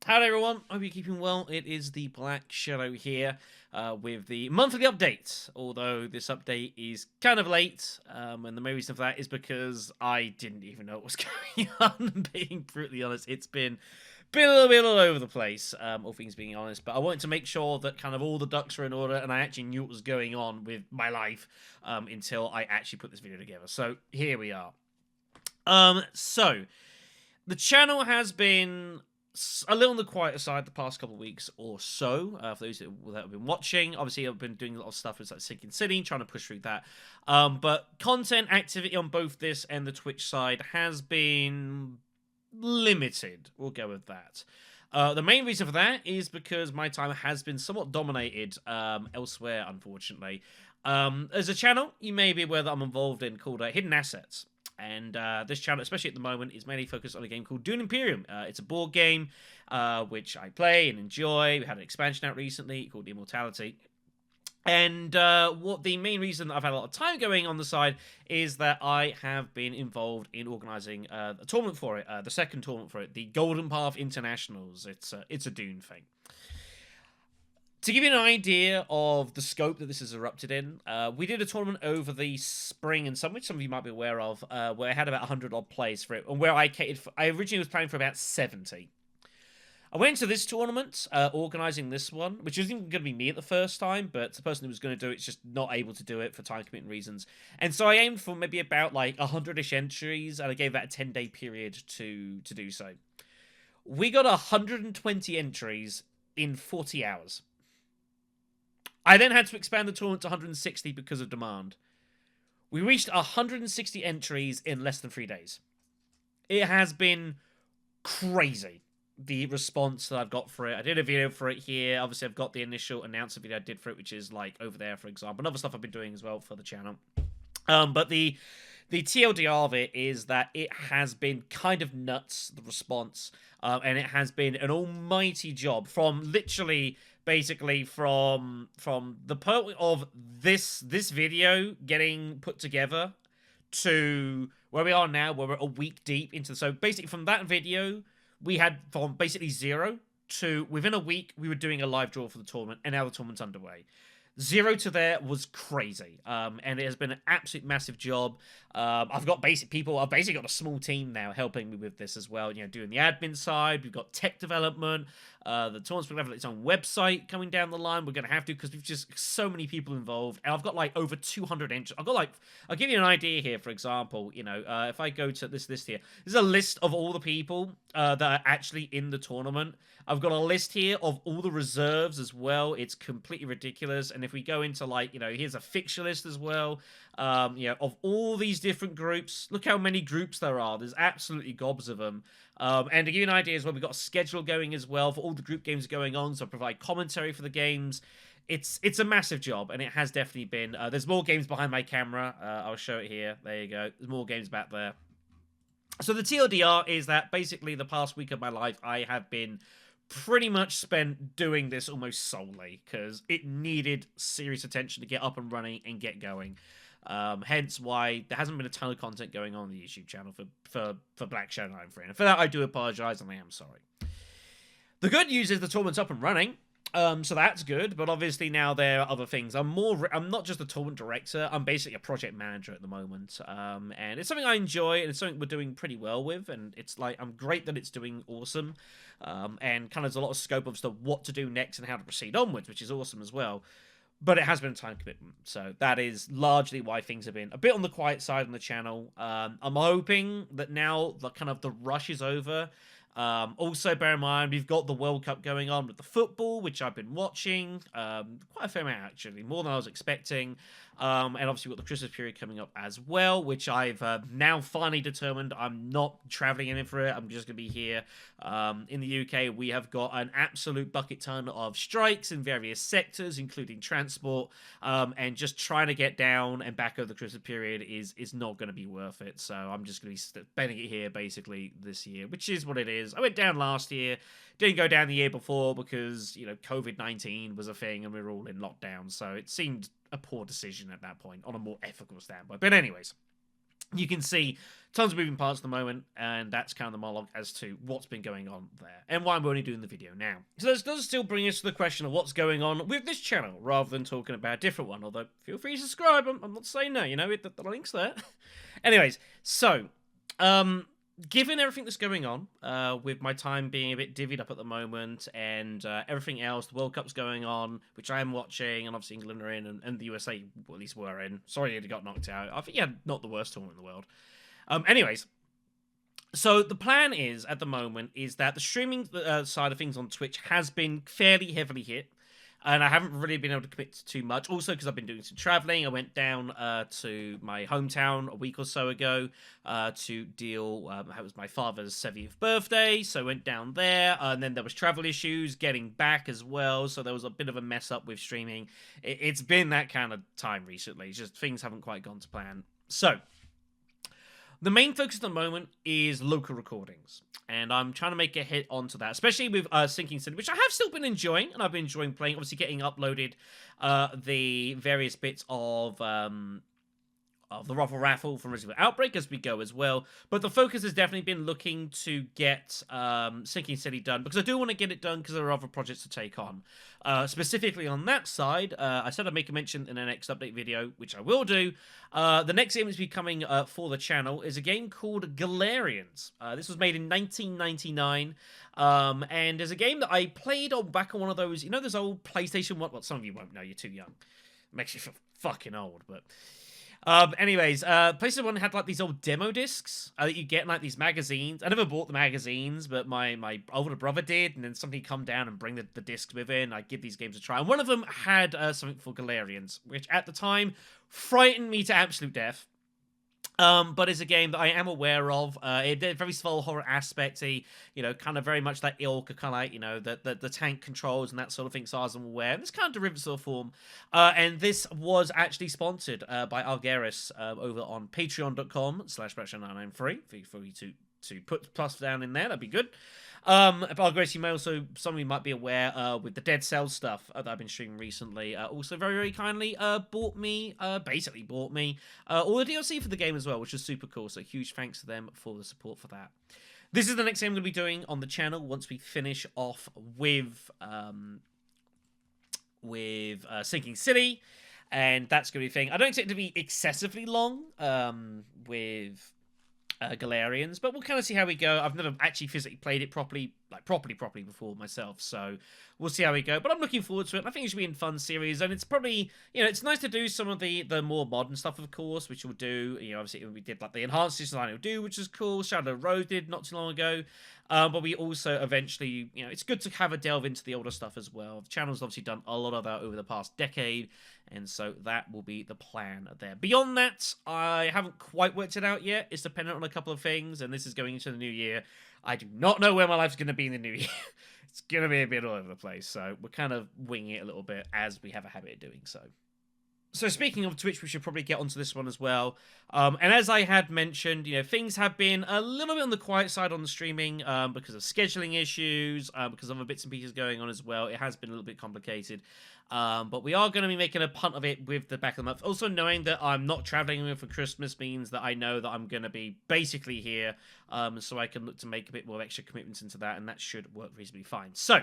Hello everyone, hope you're keeping well. It is the Black Shadow here with the monthly update, although this update is kind of late, and the main reason for that is because I didn't even know what was going on, being brutally honest. It's been a little bit all over the place, all things being honest, but I wanted to make sure that kind of all the ducks were in order and I actually knew what was going on with my life until I actually put this video together. So here we are. So the channel has been a little on the quieter side the past couple of weeks or so, for those that have been watching. Obviously, I've been doing a lot of stuff with like Sinking City, trying to push through that. But content activity on both this and the Twitch side has been limited. We'll go with that. The main reason for that is because my time has been somewhat dominated elsewhere, unfortunately. As a channel, you may be aware that I'm involved in called Hidden Assets. And this channel, especially at the moment, is mainly focused on a game called Dune Imperium. It's a board game which I play and enjoy. We had an expansion out recently called Immortality. And what the main reason I've had a lot of time going on the side is that I have been involved in organising a tournament for it, the second tournament for it, the Golden Path Internationals. It's a Dune thing. To give you an idea of the scope that this has erupted in, we did a tournament over the spring and summer, which some of you might be aware of, where I had about 100 odd players for it, and where I originally was planning for about 70. I went into this tournament, organising this one, which isn't going to be me at the first time, but the person who was going to do it's just not able to do it for time commitment reasons. And so I aimed for maybe about like 100-ish entries, and I gave that a 10-day period to do so. We got 120 entries in 40 hours. I then had to expand the tournament to 160 because of demand. We reached 160 entries in less than 3 days. It has been crazy, the response that I've got for it. I did a video for it here. Obviously, I've got the initial announcement video I did for it, which is like over there, for example. And other stuff I've been doing as well for the channel. But the TLDR of it is that it has been kind of nuts, the response. And it has been an almighty job from literally... basically from the point of this video getting put together to where we are now, where we're a week deep into. So basically from that video, we had from basically 0 to within a week, we were doing a live draw for the tournament, and now the tournament's underway. 0 to there was crazy, and it has been an absolute massive job. I've basically got a small team now helping me with this as well, doing the admin side. We've got tech development, the tournament's going to have its own website coming down the line. We're going to have to, because we've just so many people involved, and I've got like over 200 entries. I'll give you an idea here, for example, if I go to this list here, this is a list of all the people that are actually in the tournament. I've got a list here of all the reserves as well. It's completely ridiculous. And if we go into here's a fixture list as well, of all these different groups. Look how many groups there are. There's absolutely gobs of them. And to give you an idea as well, we've got a schedule going as well for all the group games going on. So I provide commentary for the games. It's a massive job, and it has definitely been. There's more games behind my camera. I'll show it here. There you go. There's more games back there. So the TLDR is that basically the past week of my life, I have been pretty much spent doing this almost solely because it needed serious attention to get up and running and get going. Hence why there hasn't been a ton of content going on the YouTube channel for Black Shadow 93. And for that, I do apologize, and I am sorry. The good news is the tournament's up and running. So that's good, but obviously now there are other things. I'm not just a tournament director, I'm basically a project manager at the moment. And it's something I enjoy, and it's something we're doing pretty well with, and it's like, I'm great that it's doing awesome. And kind of there's a lot of scope of what to do next and how to proceed onwards, which is awesome as well. But it has been a time commitment, so that is largely why things have been a bit on the quiet side on the channel. I'm hoping that now the rush is over. Also, bear in mind, we've got the World Cup going on with the football, which I've been watching quite a fair amount, actually, more than I was expecting. And obviously, we've got the Christmas period coming up as well, which I've now finally determined I'm not traveling in for it. I'm just going to be here. In the UK, we have got an absolute bucket ton of strikes in various sectors, including transport, and just trying to get down and back over the Christmas period is not going to be worth it. So I'm just going to be spending it here, basically, this year, which is what it is. I went down last year, didn't go down the year before because, COVID-19 was a thing and we were all in lockdown. So it seemed a poor decision at that point on a more ethical standpoint. But anyways, you can see tons of moving parts at the moment, and that's kind of the monologue as to what's been going on there and why I'm only doing the video now. So this does still bring us to the question of what's going on with this channel, rather than talking about a different one, although feel free to subscribe. I'm not saying no, you know, the link's there. Anyways, so, given everything that's going on, with my time being a bit divvied up at the moment, and everything else, the World Cup's going on, which I am watching, and obviously England are in, and the USA, well, at least were in. Sorry they got knocked out. I think, yeah, not the worst tournament in the world. Anyways, so the plan is, at the moment, is that the streaming side of things on Twitch has been fairly heavily hit, and I haven't really been able to commit to too much. Also, because I've been doing some traveling. I went down to my hometown a week or so ago to deal. It was my father's 70th birthday, so I went down there. And then there was travel issues getting back as well, so there was a bit of a mess up with streaming. It's been that kind of time recently. It's just things haven't quite gone to plan. So the main focus at the moment is local recordings, and I'm trying to make a hit onto that, especially with Sinking City, which I have still been enjoying, and I've been enjoying playing, obviously getting uploaded the various bits of the Ruffle Raffle from Resident Evil Outbreak as we go as well. But the focus has definitely been looking to get Sinking City done, because I do want to get it done because there are other projects to take on. Specifically on that side, I said I'd make a mention in the next update video, which I will do. The next game that's coming for the channel is a game called Galerians. This was made in 1999, and is a game that I played back on one of those, you know, those old PlayStation 1. Well, some of you won't know, you're too young. Makes you feel fucking old, but anyways, PlayStation 1 had like these old demo discs that you get in like these magazines. I never bought the magazines, but my older brother did, and then somebody come down and bring the discs with it, and I'd give these games a try. And one of them had something for Galerians, which at the time frightened me to absolute death. But it's a game that I am aware of. It did very small horror aspect, you know, kind of very much that ilk, kind of like, you know, the tank controls and that sort of thing, so as I'm aware. And this kind of derivative sort of form. And this was actually sponsored by Galerians over on patreon.com/Batshot993. Feel free to put plus down in there, that'd be good. Galerians, you may also, some of you might be aware, with the Dead Cells stuff that I've been streaming recently, also very, very kindly basically bought me all the DLC for the game as well, which is super cool, so huge thanks to them for the support for that. This is the next game I'm going to be doing on the channel once we finish off with Sinking City, and that's going to be a thing. I don't expect it to be excessively long with Galerians, but we'll kind of see how we go. I've never actually physically played it properly before myself, so we'll see how we go. But I'm looking forward to it. I think it should be a fun series, and it's probably, you know, it's nice to do some of the more modern stuff, of course, which we'll do. You know, obviously we did like the enhanced design we'll do, which is cool. Shadow Rose did not too long ago, but we also eventually, you know, it's good to have a delve into the older stuff as well. The channel's obviously done a lot of that over the past decade, and so that will be the plan there. Beyond that, I haven't quite worked it out yet. It's dependent on a couple of things, and this is going into the new year. I do not know where my life's going to be in the new year. It's going to be a bit all over the place, so we're kind of winging it a little bit, as we have a habit of doing so. So speaking of Twitch, we should probably get onto this one as well. And as I had mentioned, you know, things have been a little bit on the quiet side on the streaming because of scheduling issues, because of other bits and pieces going on as well. It has been a little bit complicated. But we are going to be making a punt of it with the back of the month. Also, knowing that I'm not traveling for Christmas means that I know that I'm going to be basically here, so I can look to make a bit more extra commitments into that, and that should work reasonably fine. So,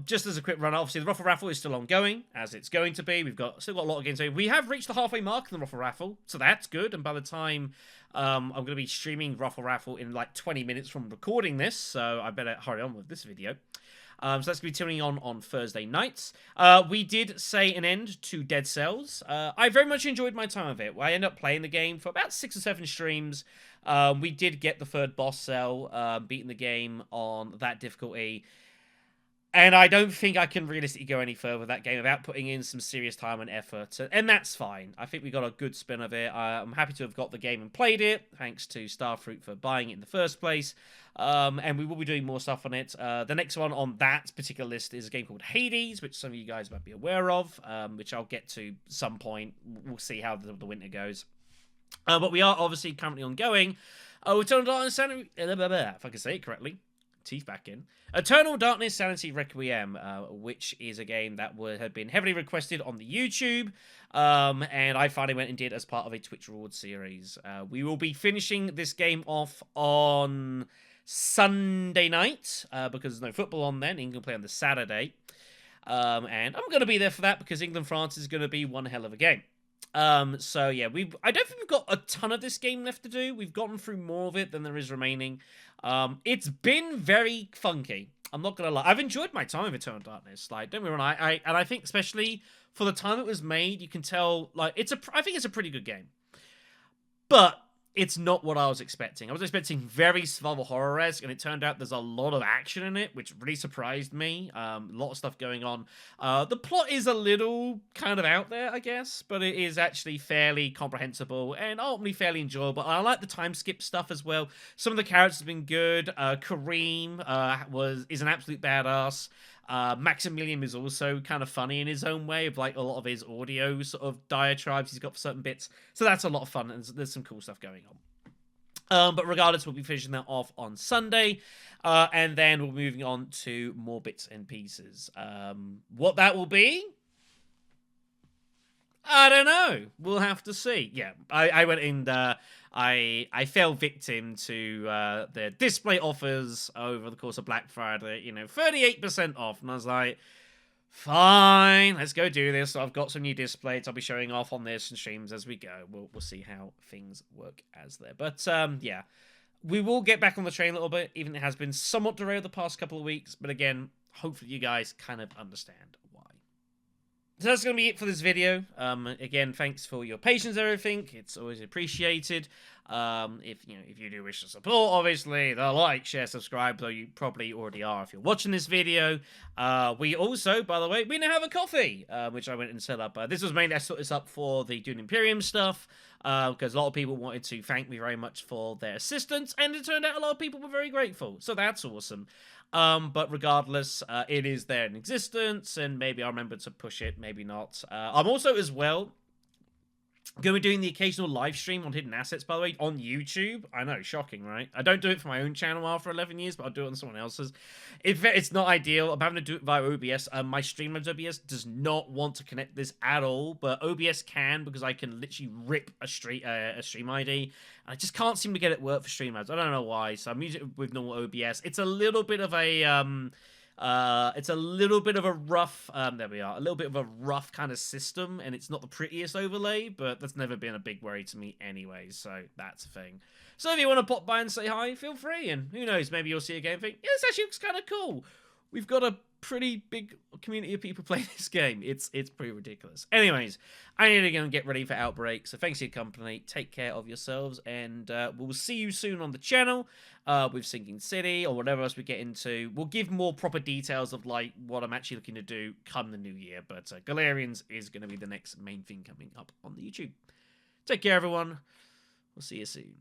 just as a quick run, obviously the Ruffle Raffle is still ongoing, as it's going to be. We've still got a lot of games. We have reached the halfway mark in the Ruffle Raffle, so that's good. And by the time I'm going to be streaming Ruffle Raffle in like 20 minutes from recording this, so I better hurry on with this video. So that's going to be tuning on Thursday nights. We did say an end to Dead Cells. I very much enjoyed my time with it. I ended up playing the game for about 6 or 7 streams. We did get the third boss cell, beating the game on that difficulty. And I don't think I can realistically go any further with that game without putting in some serious time and effort. And that's fine. I think we got a good spin of it. I'm happy to have got the game and played it. Thanks to Starfruit for buying it in the first place. And we will be doing more stuff on it. The next one on that particular list is a game called Hades, which some of you guys might be aware of, which I'll get to some point. We'll see how the winter goes. But we are obviously currently ongoing. Return to Dark Insanity, if I can say it correctly. teeth back in. Eternal Darkness Sanity Requiem, which is a game that had been heavily requested on the YouTube, and I finally went and did as part of a Twitch Reward series. We will be finishing this game off on Sunday night, because there's no football on then. England play on the Saturday. And I'm going to be there for that because England-France is going to be one hell of a game. So yeah, I don't think we've got a ton of this game left to do. We've gotten through more of it than there is remaining. It's been very funky. I'm not gonna lie. I've enjoyed my time with Eternal Darkness. Like, don't get me wrong. I think especially for the time it was made, you can tell like I think it's a pretty good game. But it's not what I was expecting. I was expecting very survival horror-esque, and it turned out there's a lot of action in it, which really surprised me. A lot of stuff going on. The plot is a little kind of out there, I guess, but it is actually fairly comprehensible and ultimately fairly enjoyable. I like the time skip stuff as well. Some of the characters have been good. Kareem is an absolute badass. Maximilian is also kind of funny in his own way, of like a lot of his audio sort of diatribes he's got for certain bits. So that's a lot of fun, and there's some cool stuff going on. But regardless, we'll be finishing that off on Sunday, and then we're moving on to more bits and pieces. What that will be, I don't know. We'll have to see. Yeah, I went in. I fell victim to their display offers over the course of Black Friday. 38% off, and I was like, fine, let's go do this. So I've got some new displays. I'll be showing off on this and streams as we go. We'll see how things work as there. But yeah, we will get back on the train a little bit, even if it has been somewhat derailed the past couple of weeks. But again, hopefully you guys kind of understand why. So that's going to be it for this video. Again, thanks for your patience and everything. It's always appreciated. If you do wish to support, obviously, the like, share, subscribe, though you probably already are if you're watching this video. We also, by the way, we now have a coffee, which I went and set up. This was mainly, I set this up for the Dune Imperium stuff, because a lot of people wanted to thank me very much for their assistance, and it turned out a lot of people were very grateful, so that's awesome. But regardless, it is there in existence, and maybe I'll remember to push it, maybe not. I'm also, as well, going to be doing the occasional live stream on Hidden Assets, by the way, on YouTube. I know, shocking, right? I don't do it for my own channel after 11 years, but I'll do it on someone else's. It's not ideal. I'm having to do it via OBS. My Streamlabs OBS does not want to connect this at all, but OBS can, because I can literally rip a stream ID. I just can't seem to get it work for Streamlabs. I don't know why, so I'm using it with normal OBS. It's a little bit of a rough, there we are, a little bit of a rough kind of system, and it's not the prettiest overlay, but that's never been a big worry to me anyway, so that's a thing. So if you want to pop by and say hi, feel free, and who knows, maybe you'll see a game and think, yeah, this actually looks kind of cool. We've got a pretty big community of people playing this game. It's pretty ridiculous. Anyways, I need to go and get ready for Outbreak, so thanks for your company, take care of yourselves, and we'll see you soon on the channel with Sinking City or whatever else we get into. We'll give more proper details of like what I'm actually looking to do come the new year, but Galerians is going to be the next main thing coming up on the YouTube. Take care, everyone. We'll see you soon.